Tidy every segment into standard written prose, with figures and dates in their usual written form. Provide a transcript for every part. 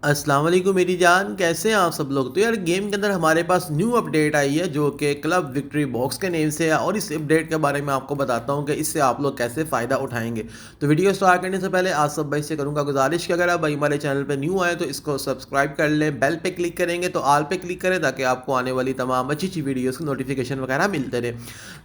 अस्सलाम वालेकुम मेरी जान, कैसे हैं आप सब लोग। तो यार गेम के अंदर हमारे पास न्यू अपडेट आई है जो कि क्लब विक्ट्री बॉक्स के नेम से है और इस अपडेट के बारे में आपको बताता हूं कि इससे आप लोग कैसे फ़ायदा उठाएंगे। तो वीडियो स्टार्ट करने से पहले आप सब भाई से करूंगा गुजारिश कि अगर आप भाई हमारे चैनल पर न्यू आए तो इसको सब्सक्राइब कर लें, बेल पे क्लिक करेंगे तो आल पे क्लिक करें ताकि आपको आने वाली तमाम अच्छी अच्छी वीडियोज़ की नोटिफिकेशन वगैरह मिलते रहे।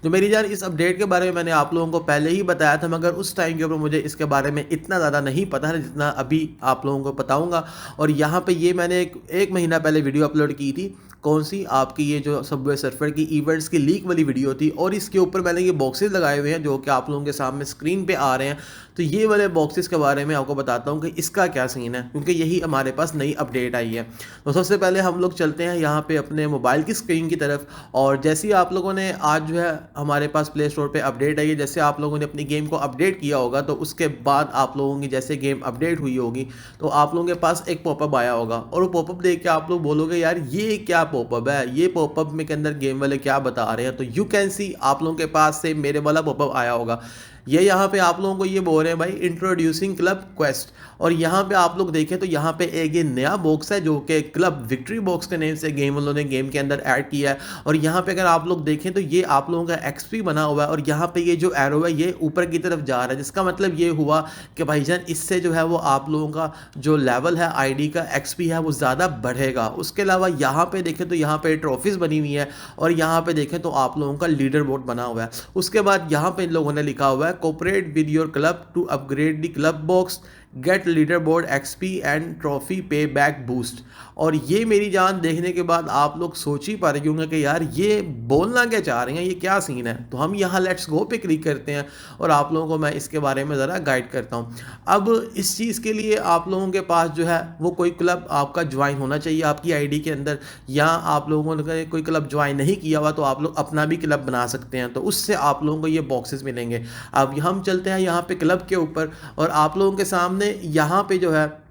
तो मेरी जान इस अपडेट के बारे में मैंने आप लोगों को पहले ही बताया था, मगर उस टाइम के ऊपर मुझे इसके बारे में इतना ज़्यादा नहीं पता है जितना अभी आप लोगों को बताऊँगा। और यहाँ पे ये मैंने एक महीना पहले वीडियो अपलोड की थी। कौन सी आपकी ये जो सबवे सर्फर की इवेंट्स की लीक वाली वीडियो थी, और इसके ऊपर मैंने ये बॉक्सेस लगाए हुए हैं जो कि आप लोगों के सामने स्क्रीन पे आ रहे हैं। तो ये वाले बॉक्सेस के बारे में आपको बताता हूँ कि इसका क्या सीन है, क्योंकि यही हमारे पास नई अपडेट आई है। तो सबसे पहले हम लोग चलते हैं यहाँ पे अपने मोबाइल की स्क्रीन की तरफ। और जैसे ही आप लोगों ने आज जो है हमारे पास प्ले स्टोर पर अपडेट आई है, जैसे आप लोगों ने अपनी गेम को अपडेट किया होगा तो उसके बाद आप लोगों की जैसे गेम अपडेट हुई होगी तो आप लोगों के पास एक पॉपअप आया होगा, और वो पॉपअप देख के आप लोग बोलोगे यार ये क्या पॉपअप है, ये पॉपअप में के अंदर गेम वाले क्या बता रहे हैं। तो यू कैन सी आप लोगों के पास से मेरे वाला पॉपअप आया होगा। ये यहाँ पे आप लोगों को ये बोल रहे हैं भाई इंट्रोड्यूसिंग क्लब क्वेस्ट। और यहाँ पे आप लोग देखें तो यहाँ पे एक ये नया बॉक्स है जो कि क्लब विक्ट्री बॉक्स के नेम से गेम वालों ने गेम के अंदर ऐड किया है। और यहाँ पे अगर आप लोग देखें तो ये आप लोगों का एक्सपी बना हुआ है, और यहाँ पे ये जो एरो है ये ऊपर की तरफ जा रहा है, जिसका मतलब ये हुआ कि भाईजान इससे जो है वो आप लोगों का जो लेवल है आईडी का एक्सपी है वो ज़्यादा बढ़ेगा। उसके अलावा यहाँ पे देखें तो यहाँ पे ट्रॉफीज़ बनी हुई है, और यहाँ पे देखें तो आप लोगों का लीडर बोर्ड बना हुआ है। उसके बाद यहाँ पे इन लोगों ने लिखा हुआ है cooperate with your club to upgrade the club box, get leader board XP and trophy pay back boost. और ये मेरी जान देखने के बाद आप लोग सोच ही पा रहे होंगे कि यार ये बोलना क्या चाह रहे हैं, ये क्या सीन है। तो हम यहाँ लेट्स गो पे क्लिक करते हैं और आप लोगों को मैं इसके बारे में ज़रा गाइड करता हूँ। अब इस चीज़ के लिए आप लोगों के पास जो है वो कोई क्लब आपका ज्वाइन होना चाहिए आपकी आईडी के अंदर, या आप लोगों ने कोई क्लब ज्वाइन नहीं किया हुआ तो आप लोग अपना भी क्लब बना सकते हैं, तो उससे आप लोगों को ये बॉक्सेस मिलेंगे। अब हम चलते हैं यहाँ पे क्लब के ऊपर, और आप लोगों के सामने यहाँ पे जो है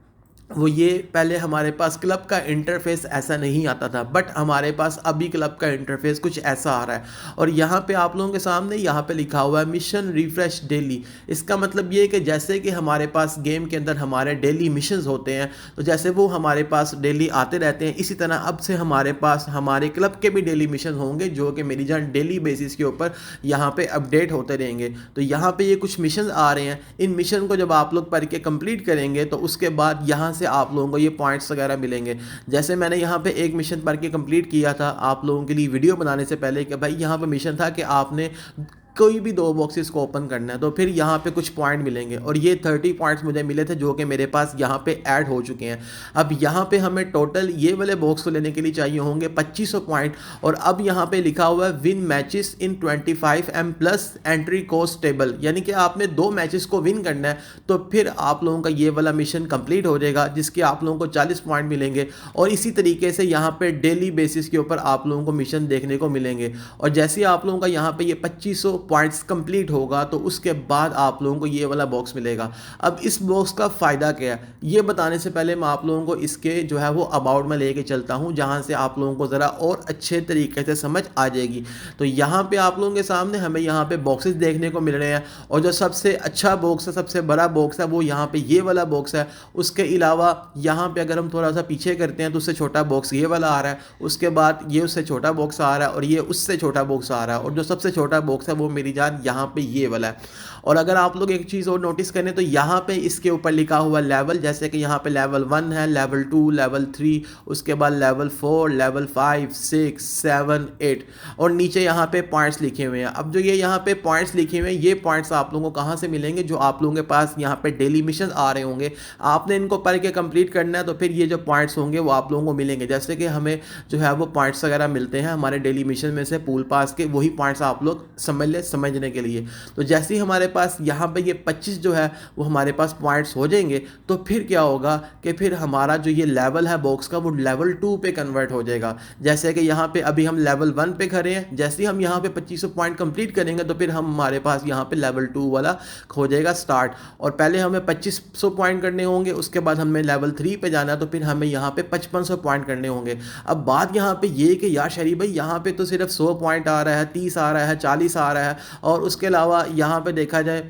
वो ये पहले हमारे पास क्लब का इंटरफेस ऐसा नहीं आता था, बट हमारे पास अभी क्लब का इंटरफेस कुछ ऐसा आ रहा है। और यहाँ पे आप लोगों के सामने यहाँ पे लिखा हुआ है मिशन रिफ्रेश डेली। इसका मतलब ये है कि जैसे कि हमारे पास गेम के अंदर हमारे डेली मिशंस होते हैं, तो जैसे वो हमारे पास डेली आते रहते हैं, इसी तरह अब से हमारे पास हमारे क्लब के भी डेली मिशन होंगे जो कि मेरी जान डेली बेसिस के ऊपर यहाँ पे अपडेट होते रहेंगे। तो यहाँ पे ये कुछ मिशन आ रहे हैं, इन मिशन को जब आप लोग पढ़ के कंप्लीट करेंगे तो उसके बाद यहाँ से आप लोगों को ये पॉइंट्स वगैरह मिलेंगे। जैसे मैंने यहाँ पे एक मिशन पढ़ के कंप्लीट किया था आप लोगों के लिए वीडियो बनाने से पहले कि भाई यहाँ पे मिशन था कि आपने कोई भी दो बॉक्सेस को ओपन करना है, तो फिर यहाँ पे कुछ पॉइंट मिलेंगे, और ये 30 पॉइंट्स मुझे मिले थे जो कि मेरे पास यहाँ पे ऐड हो चुके हैं। अब यहाँ पे हमें टोटल ये वाले बॉक्स को लेने के लिए चाहिए होंगे 2500 पॉइंट। और अब यहाँ पे लिखा हुआ है win matches in 25M plus entry cost table, यानी कि आपने 2 मैचेस को विन करना है तो फिर आप लोगों का ये वाला मिशन कंप्लीट हो जाएगा, जिसके आप लोगों को 40 पॉइंट मिलेंगे। और इसी तरीके से यहाँ पे डेली बेसिस के ऊपर आप लोगों को मिशन देखने को मिलेंगे। और जैसे ही आप लोगों का यहाँ पे ये 2500 पॉइंट्स कंप्लीट होगा तो उसके बाद आप लोगों को ये वाला बॉक्स मिलेगा। अब इस बॉक्स का फ़ायदा क्या है ये बताने से पहले मैं आप लोगों को इसके जो है वो अबाउट में लेके चलता हूँ, जहाँ से आप लोगों को ज़रा और अच्छे तरीके से समझ आ जाएगी। तो यहाँ पे आप लोगों के सामने हमें यहाँ पे बॉक्सेस देखने को मिल रहे हैं, और जो सबसे अच्छा बॉक्स है, सबसे बड़ा बॉक्स है, वो यहाँ पे ये वाला बॉक्स है। उसके अलावा यहाँ पे अगर हम थोड़ा सा पीछे करते हैं तो उससे छोटा बॉक्स ये वाला आ रहा है, उसके बाद ये उससे छोटा बॉक्स आ रहा है, और ये उससे छोटा बॉक्स आ रहा है, और जो सबसे छोटा बॉक्स है वो मेरी जान यहाँ पे ये वाला है। और अगर आप लोग एक चीज़ और नोटिस करें तो यहाँ पे इसके ऊपर लिखा हुआ लेवल, जैसे कि यहाँ पे लेवल 1 है, लेवल 2, लेवल 3, उसके बाद लेवल 4, लेवल 5, 6, 7, 8, और नीचे यहाँ पे पॉइंट्स लिखे हुए हैं। अब जो ये यहाँ पे पॉइंट्स लिखे हुए हैं, ये पॉइंट्स आप लोगों को कहाँ से मिलेंगे, जो आप लोगों के पास यहाँ पे डेली मिशन आ रहे होंगे, आपने इनको पढ़ के कंप्लीट करना है, तो फिर ये जो पॉइंट्स होंगे वो आप लोगों को मिलेंगे। जैसे कि हमें जो है वो पॉइंट्स वगैरह मिलते हैं हमारे डेली मिशन में से पूल पास के, वही पॉइंट्स आप लोग समझ ले समझने के लिए। तो जैसे ही हमारे पास यहाँ पे ये 25 जो है वो हमारे पास पॉइंट्स हो जाएंगे, तो फिर क्या होगा कि फिर हमारा जो ये लेवल है बॉक्स का वो लेवल 2 पे कन्वर्ट हो जाएगा। जैसे कि यहाँ पे अभी हम लेवल 1 पे खड़े हैं, जैसे ही हम यहाँ पे 2500 पॉइंट कंप्लीट करेंगे तो फिर हमारे पास यहाँ पे लेवल 2 वाला हो जाएगा स्टार्ट। और पहले हमें 2500 पॉइंट करने होंगे, उसके बाद हमें लेवल 3 पे जाना है, तो फिर हमें यहाँ पे 5500 पॉइंट करने होंगे। अब बात यहाँ पे ये कि यार शरीफ भाई यहाँ पे तो सिर्फ 100 पॉइंट आ रहा है, 30 आ रहा है, 40 आ रहा है, और उसके अलावा यहाँ पे देखा जाए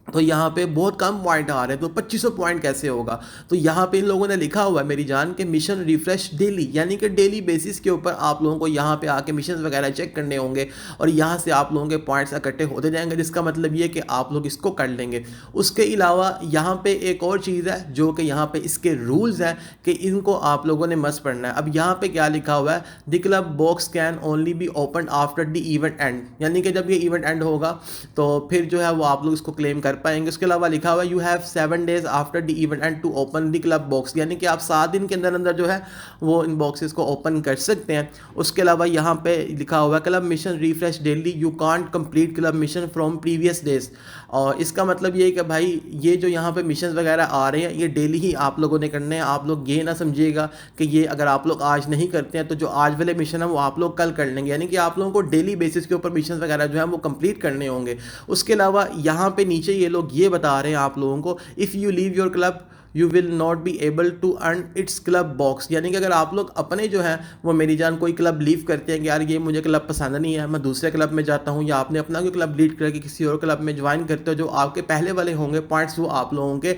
तो यहाँ पे बहुत कम पॉइंट आ रहे हैं, तो 2500 पॉइंट कैसे होगा? तो यहाँ पे इन लोगों ने लिखा हुआ है मेरी जान के मिशन रिफ्रेश डेली, यानी कि डेली बेसिस के ऊपर आप लोगों को यहाँ पे आके मिशन वगैरह चेक करने होंगे और यहाँ से आप लोगों के पॉइंट्स इकट्ठे होते जाएंगे, जिसका मतलब ये कि आप लोग इसको कर लेंगे। उसके अलावा यहाँ पे एक और चीज़ है जो कि यहाँ पे इसके रूल्स हैं कि इनको आप लोगों ने मस्ट पढ़ना है। अब यहाँ पे क्या लिखा हुआ है, the club box can only be open after the event and, यानी कि जब ये इवेंट एंड होगा तो फिर जो है वो आप लोग इसको क्लेम कर पाएंगे। उसके अलावा लिखा हुआ है you have 7 days after the event end to open the club box, यानी कि आप 7 दिन के अंदर अंदर जो है वो इन बॉक्सेस को ओपन कर सकते हैं। उसके अलावा यहाँ पे लिखा हुआ है club mission refresh daily, you can't complete club mission from previous days. और इसका मतलब ये है कि भाई ये जो यहाँ पे मिशन वगैरह आ रहे हैं ये डेली ही आप लोगों ने करने हैं। आप लोग ये ना समझिएगा कि ये अगर आप लोग आज नहीं करते हैं तो जो आज वाले मिशन है वो आप लोग कल कर लेंगे, यानी कि आप लोगों को डेली बेसिस के ऊपर मिशन वगैरह जो है वो कंप्लीट करने होंगे। उसके अलावा यहाँ पे नीचे ये लोग ये बता रहे हैं आप लोगों को, if you leave your club you will not be able to earn its club box, यानी कि अगर आप लोग अपने जो है वो मेरी जान कोई क्लब लीव करते हैं कि यार ये मुझे क्लब पसंद नहीं है, मैं दूसरे क्लब में जाता हूँ, या आपने अपना कोई क्लब लीड करके किसी और क्लब में ज्वाइन करते हो, जो आपके पहले वाले होंगे पॉइंट्स वो आप लोगों के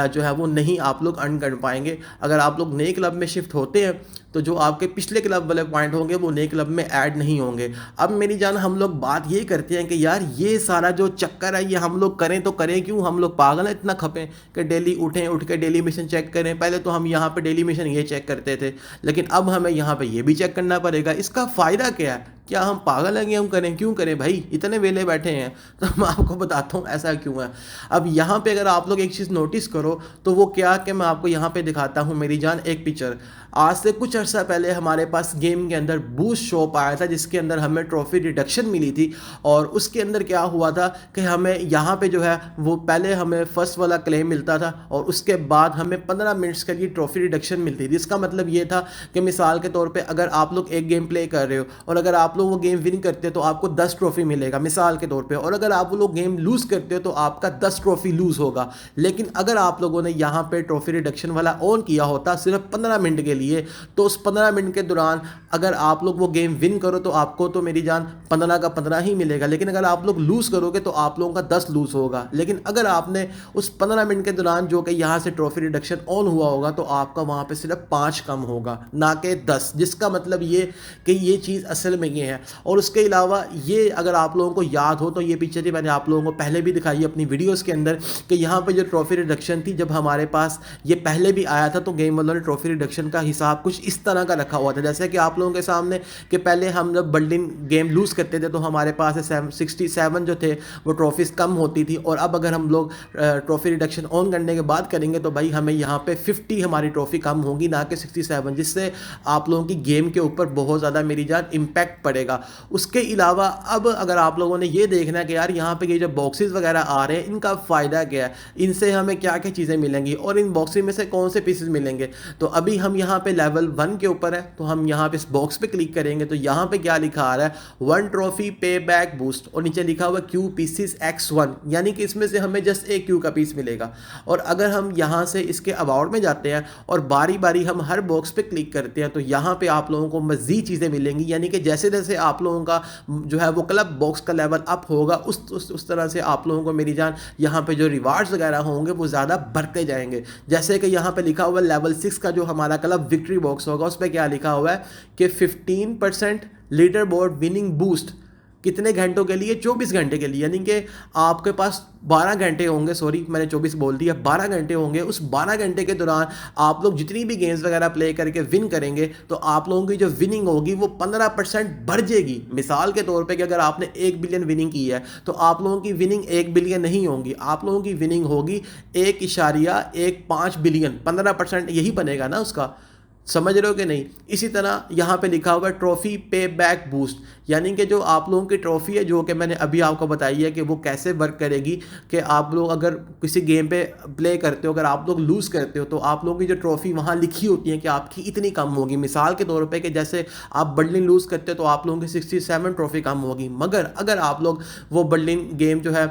जो है वो नहीं आप लोग अर्न कर पाएंगे। अगर आप लोग नए क्लब में शिफ्ट होते हैं तो जो आपके पिछले क्लब वाले पॉइंट होंगे वो नए क्लब में ऐड नहीं होंगे। अब मेरी जान हम लोग बात ये करते हैं कि यार ये सारा जो चक्कर है ये हम लोग करें तो करें क्यों? हम लोग पागल हैं इतना खपें कि डेली उठें, उठ के डेली मिशन चेक करें? पहले तो हम यहाँ पे डेली मिशन ये चेक करते थे, लेकिन अब हमें यहाँ पे ये भी चेक करना पड़ेगा। इसका फ़ायदा क्या है? क्या हम पागल हैं कि हम करें? क्यों करें भाई, इतने वेले बैठे हैं? तो मैं आपको बताता हूँ ऐसा क्यों है। अब यहाँ पे अगर आप लोग एक चीज़ नोटिस करो तो वो क्या कि मैं आपको यहाँ पे दिखाता हूँ मेरी जान एक पिक्चर। आज से कुछ अर्सा पहले हमारे पास गेम के अंदर बूस्ट शॉप आया था जिसके अंदर हमें ट्रॉफी रिडक्शन मिली थी, और उसके अंदर क्या हुआ था कि हमें यहाँ पे जो है वो पहले हमें फर्स्ट वाला क्लेम मिलता था और उसके बाद हमें 15 मिनट्स के लिए ट्रॉफी रिडक्शन मिलती थी। इसका मतलब ये था कि मिसाल के तौर पे अगर आप लोग एक गेम प्ले कर रहे हो और अगर आप लोग वो गेम विन करते हो तो आपको 10 ट्रॉफी मिलेगा मिसाल के तौर पे, और अगर आप वो लोग गेम लूज़ करते हो तो आपका 10 ट्रॉफी लूज़ होगा। लेकिन अगर आप लोगों ने यहाँ पे ट्रॉफी रिडक्शन वाला ऑन किया होता सिर्फ 15 मिनट के लिए, तो उस 15 मिनट के दौरान अगर आप लोग वो गेम विन करो तो आपको तो मेरी जान 15 का 15 ही मिलेगा, लेकिन अगर आप लोग लूज़ करोगे तो आप लोगों का 10 लूज़ होगा। लेकिन अगर आपने उस 15 मिनट के दौरान जो कि यहाँ से ट्रॉफी रिडक्शन ऑन हुआ होगा तो आपका वहाँ पे सिर्फ 5 कम होगा ना कि 10, जिसका मतलब ये कि ये चीज़ असल में ये है। और उसके अलावा ये अगर आप लोगों को याद हो तो ये पिक्चर ही मैंने आप लोगों को पहले भी दिखाई अपनी वीडियोज़ के अंदर कि यहाँ पर जो ट्रॉफी रिडक्शन थी जब हमारे पास ये पहले भी आया था तो गेम वालों ने ट्रॉफी रिडक्शन का हिसाब कुछ इस तरह का रखा हुआ था, जैसे कि आप लोगों के सामने कि पहले हम जब बल्डिंग गेम लूज़ करते थे तो हमारे पास 67 जो थे वो ट्रॉफीज़ कम होती थी, और अब अगर हम लोग ट्रॉफी रिडक्शन ऑन करने के बाद करेंगे तो भाई हमें यहाँ पे 50 हमारी ट्रॉफी कम होगी ना कि 67, जिससे आप लोगों की गेम के ऊपर बहुत ज़्यादा मेरी जान इम्पैक्ट पड़ेगा। उसके अलावा अब अगर आप लोगों ने ये देखना है कि यार यहाँ पे ये जो बॉक्सेस वगैरह आ रहे हैं इनका फ़ायदा क्या है, इनसे हमें क्या क्या चीज़ें मिलेंगी और इन बॉक्सेस में से कौन से पीसेस मिलेंगे, तो अभी हम यहाँ पे लेवल 1 के ऊपर है तो हम यहाँ पे इस बॉक्स पे क्लिक करेंगे तो यहाँ पे क्या लिखा आ रहा है 1 ट्रॉफी पे बैक बूस्ट, और नीचे लिखा हुआ क्यू पीसीस X1, यानी कि इसमें से हमें जस्ट एक क्यू का पीस मिलेगा। और अगर हम यहाँ से इसके अबाउट में जाते हैं और बारी बारी हम हर बॉक्स पे क्लिक करते हैं तो यहाँ पे आप लोगों को मज़ीद चीज़ें मिलेंगी, यानी कि जैसे जैसे आप लोगों का जो है वो क्लब बॉक्स का लेवल अप होगा उस तरह से आप लोगों को मेरी जान यहाँ पे जो रिवार्ड्स वगैरह होंगे वो ज़्यादा बढ़ते जाएंगे। जैसे कि यहाँ पे लिखा हुआ लेवल 6 का जो हमारा क्लब विक्ट्री बॉक्स होगा उस पर क्या लिखा हुआ है कि 15% लीडर बोर्ड विनिंग बूस्ट, कितने घंटों के लिए? 24 घंटे के लिए, यानी कि आपके पास 12 घंटे होंगे, सॉरी मैंने 24 बोल दिया, 12 घंटे होंगे। उस 12 घंटे के दौरान आप लोग जितनी भी गेम्स वगैरह प्ले करके विन करेंगे तो आप लोगों की जो विनिंग होगी वो 15% बढ़ जाएगी। मिसाल के तौर पे कि अगर आपने 1 बिलियन विनिंग की है तो आप लोगों की विनिंग 1 बिलियन नहीं होगी, आप लोगों की विनिंग होगी 1.15 बिलियन। 15% यही बनेगा ना उसका, समझ रहे हो कि नहीं? इसी तरह यहाँ पे लिखा हुआ है ट्रॉफी पे बैक बूस्ट, यानी कि जो आप लोगों की ट्रॉफी है जो कि मैंने अभी आपको बताई है कि वो कैसे वर्क करेगी कि आप लोग अगर किसी गेम पे प्ले करते हो, अगर आप लोग लूज़ करते हो तो आप लोगों की जो ट्रॉफी वहाँ लिखी होती है कि आपकी इतनी कम होगी। मिसाल के तौर पे कि जैसे आप बल्डिंग लूज़ करते हो तो आप लोगों की 67 ट्रॉफी कम होगी, मगर अगर आप लोग वो बल्डिंग गेम जो है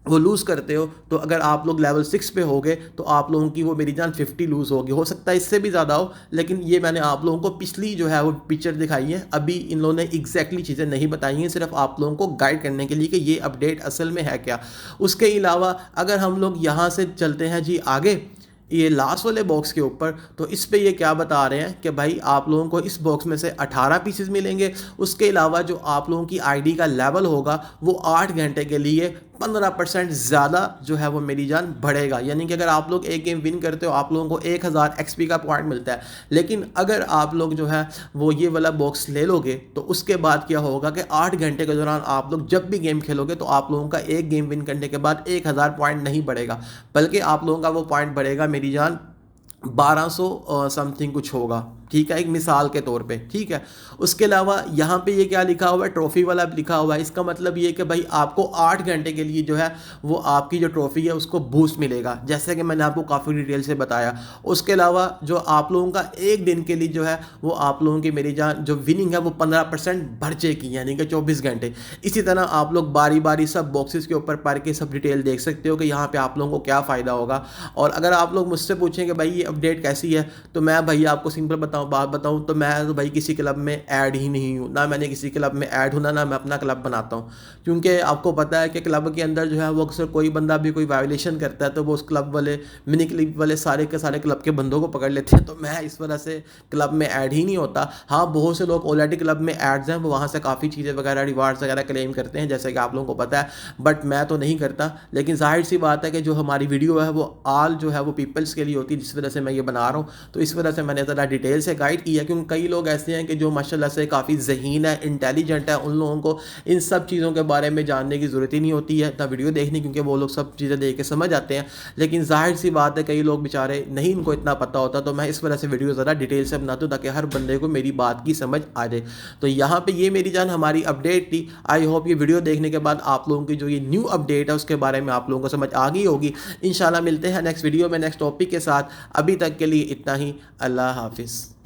वो लूज़ करते हो, तो अगर आप लोग लेवल 6 पे हो गए तो आप लोगों की वो मेरी जान 50 लूज़ होगी। हो सकता है इससे भी ज़्यादा हो, लेकिन ये मैंने आप लोगों को पिछली जो है वो पिक्चर दिखाई है। अभी इन लोगों ने एग्जैक्टली चीज़ें नहीं बताई हैं, सिर्फ आप लोगों को गाइड करने के लिए कि ये अपडेट असल में है क्या। उसके अलावा अगर हम लोग यहाँ से चलते हैं जी आगे, ये लास्ट वाले बॉक्स के ऊपर, तो इस पे ये क्या बता रहे हैं कि भाई आप लोगों को इस बॉक्स में से 18 पीसेस मिलेंगे। उसके अलावा जो आप लोगों की आईडी का लेवल होगा वो 8 घंटे के लिए 15% ज़्यादा जो है वो मेरी जान बढ़ेगा। यानी कि अगर आप लोग एक गेम विन करते हो आप लोगों को 1000 एक्सपी का पॉइंट मिलता है, लेकिन अगर आप लोग जो है वो ये वाला बॉक्स ले लोगे तो उसके बाद क्या होगा कि 8 घंटे के दौरान आप लोग जब भी गेम खेलोगे तो आप लोगों का एक गेम विन करने के बाद 1000 पॉइंट नहीं बढ़ेगा, बल्कि आप लोगों का वो पॉइंट बढ़ेगा मेरी जान 1200 समथिंग कुछ होगा। ठीक है, एक मिसाल के तौर पे। ठीक है, उसके अलावा यहाँ पे ये क्या लिखा हुआ है, ट्रॉफी वाला लिखा हुआ है। इसका मतलब ये कि भाई आपको 8 घंटे के लिए जो है वो आपकी जो ट्रॉफी है उसको बूस्ट मिलेगा, जैसे कि मैंने आपको काफ़ी डिटेल से बताया। उसके अलावा जो आप लोगों का एक दिन के लिए जो है वो आप लोगों की मेरी जान जो विनिंग है वो 15% बढ़ जाएगी, यानी कि 24 घंटे। इसी तरह आप लोग बारी बारी सब बॉक्सेस के ऊपर पढ़ के सब डिटेल देख सकते हो कि यहाँ पर आप लोगों को क्या फ़ायदा होगा। और अगर आप लोग मुझसे पूछें कि भाई ये अपडेट कैसी है, तो मैं भैया आपको सिंपल बात बताऊं तो मैं तो भाई किसी क्लब में ऐड ही नहीं हूं, ना मैंने किसी क्लब में ऐड हूं, ना मैं अपना क्लब बनाता हूं। क्योंकि आपको पता है कि क्लब के अंदर जो है वो अक्सर कोई बंदा भी कोई वायलेशन करता है तो वो उस क्लब वाले मिनी क्लब वाले सारे के सारे क्लब के बंदों को पकड़ लेते हैं। तो मैं इस वजह से क्लब में ऐड ही नहीं होता। हाँ, बहुत से लोग ऑलरेडी क्लब में ऐड्स हैं, वो वहाँ से काफ़ी चीज़ें वगैरह रिवार्ड्स वगैरह क्लेम करते हैं, जैसे कि आप लोगों को पता है, बट मैं तो नहीं करता। लेकिन जाहिर सी बात है कि जो हमारी वीडियो है वो आल जो है वो पीपल्स के लिए होती है, जिस वजह से मैं ये बना रहा हूँ। तो इस वजह से मैंने ज़रा डिटेल से गाइड किया, क्योंकि कई लोग ऐसे हैं कि जो माशाल्लाह से काफ़ी ज़हीन है, इंटेलिजेंट है, उन लोगों को इन सब चीज़ों के बारे में जानने की ज़रूरत ही नहीं होती है इतना वीडियो देखने, क्योंकि वो लोग सब चीज़ें देख के समझ आते हैं। लेकिन जाहिर सी बात है कई लोग बेचारे नहीं, इनको इतना पता होता। तो मैं इस वजह से वीडियो ज़रा डिटेल से बनाता हूँ ताकि हर बंदे को मेरी बात की समझ आ जाए। तो यहाँ पर ये मेरी जान हमारी अपडेट थी। आई होप ये वीडियो देखने के बाद आप लोगों की जो ये न्यू अपडेट है उसके बारे में आप लोगों को समझ आ गई होगी। इंशाल्लाह मिलते हैं नेक्स्ट वीडियो में नेक्स्ट टॉपिक के साथ। अभी तक के लिए इतना ही। अल्लाह हाफिज़।